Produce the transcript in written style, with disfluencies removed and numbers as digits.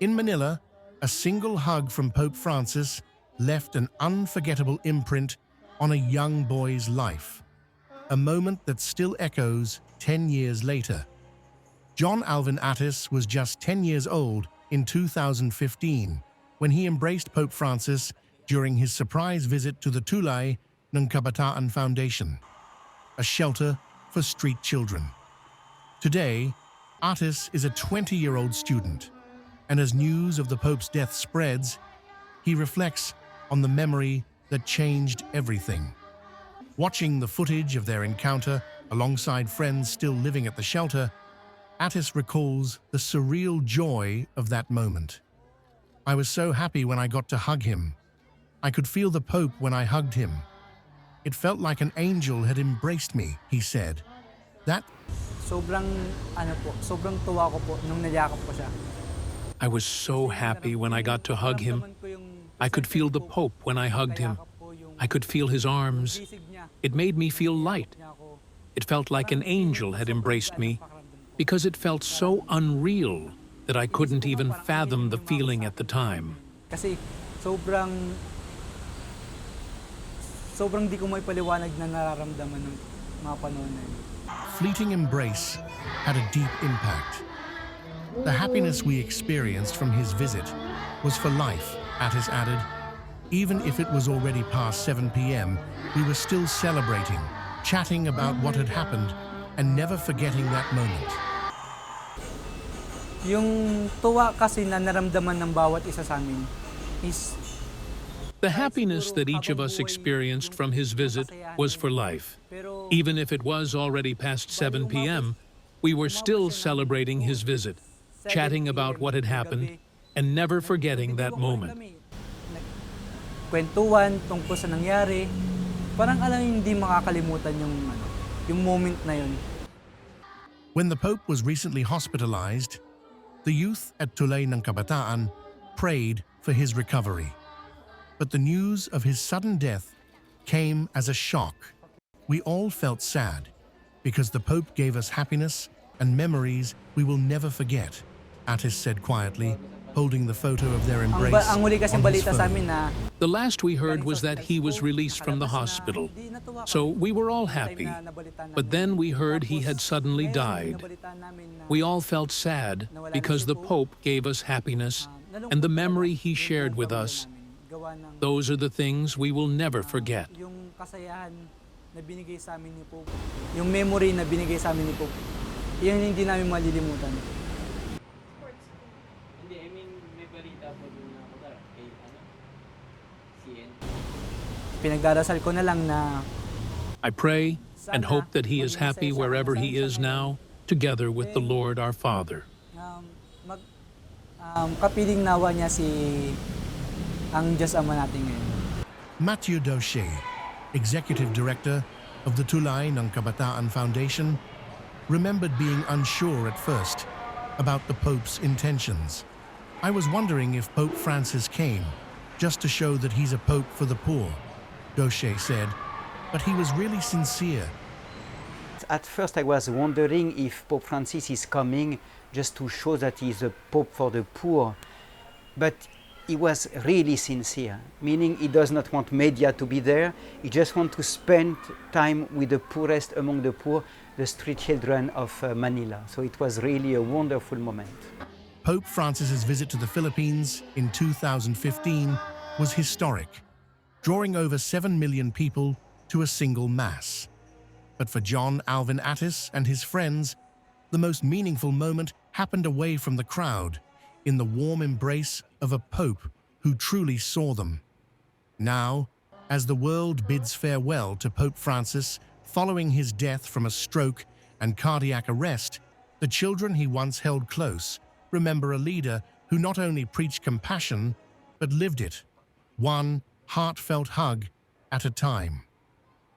In Manila, a single hug from Pope Francis left an unforgettable imprint on a young boy's life, a moment that still echoes 10 years later. John Alvin Atis was just 10 years old in 2015 when he embraced Pope Francis during his surprise visit to the Tulay ng Kabataan Foundation, a shelter for street children. Today, Atis is a 20-year-old student, and as news of the Pope's death spreads, he reflects on the memory that changed everything. Watching the footage of their encounter alongside friends still living at the shelter, Atis recalls the surreal joy of that moment. "I was so happy when I got to hug him. I could feel the Pope when I hugged him. It felt like an angel had embraced me," he said. Sobrang tuwa ko po nung niyakap ko siya. I was so happy when I got to hug him. I could feel the Pope when I hugged him. I could feel his arms. It made me feel light. It felt like an angel had embraced me because it felt so unreal that I couldn't even fathom the feeling at the time. Kasi sobrang di ko maipaliwanag na nararamdaman ng mga panahon na yun. Fleeting embrace had a deep impact. The happiness we experienced from his visit was for life, Atis added. Even if it was already past 7 p.m., we were still celebrating, chatting about what had happened, and never forgetting that moment. Yung tuwa kasi na naramdaman ng bawat isa sa amin is the happiness that each of us experienced from his visit was for life. Even if it was already past 7 p.m., we were still celebrating his visit, chatting about what had happened, and never forgetting that moment. Kwentuhan tungkol sa nangyari, parang hindi makakalimutan yung moment na yun. When the Pope was recently hospitalized, the youth at Tulay ng Kabataan prayed for his recovery. But the news of his sudden death came as a shock. We all felt sad because the Pope gave us happiness and memories we will never forget, Atis said quietly, holding the photo of their embrace Ang huli kasing on his balita sa phone. amin na The last we heard was that he was released from the hospital. So we were all happy. But then we heard he had suddenly died. We all felt sad because the Pope gave us happiness and the memory he shared with us. Those are the things we will never forget. Yung kasayahan na binigay sa amin ni Pope, yung memory na binigay sa amin ni Pope, yun hindi namin malilimutan. Hindi, I mean, may balita po doon na kay CN. Pinagdarasal ko na lang na I pray and hope that he is happy wherever he is now, together with the Lord our Father. Kapiling nawa niya ang Diyos Ama natin ngayon. Mathieu Daucher, Executive Director of the Tulay ng Kabataan Foundation, remembered being unsure at first about the Pope's intentions. "I was wondering if Pope Francis came just to show that he's a Pope for the poor," Daucher said, but he was really sincere. At first I was wondering if Pope Francis is coming just to show that he's a Pope for the poor, but he was really sincere, meaning he does not want media to be there, he just wants to spend time with the poorest among the poor, the street children of Manila. So it was really a wonderful moment. Pope Francis's visit to the Philippines in 2015 was historic, drawing over 7 million people to a single mass. But for John Alvin Atis and his friends, the most meaningful moment happened away from the crowd, in the warm embrace of a Pope who truly saw them. Now, as the world bids farewell to Pope Francis following his death from a stroke and cardiac arrest, the children he once held close remember a leader who not only preached compassion, but lived it, one heartfelt hug at a time.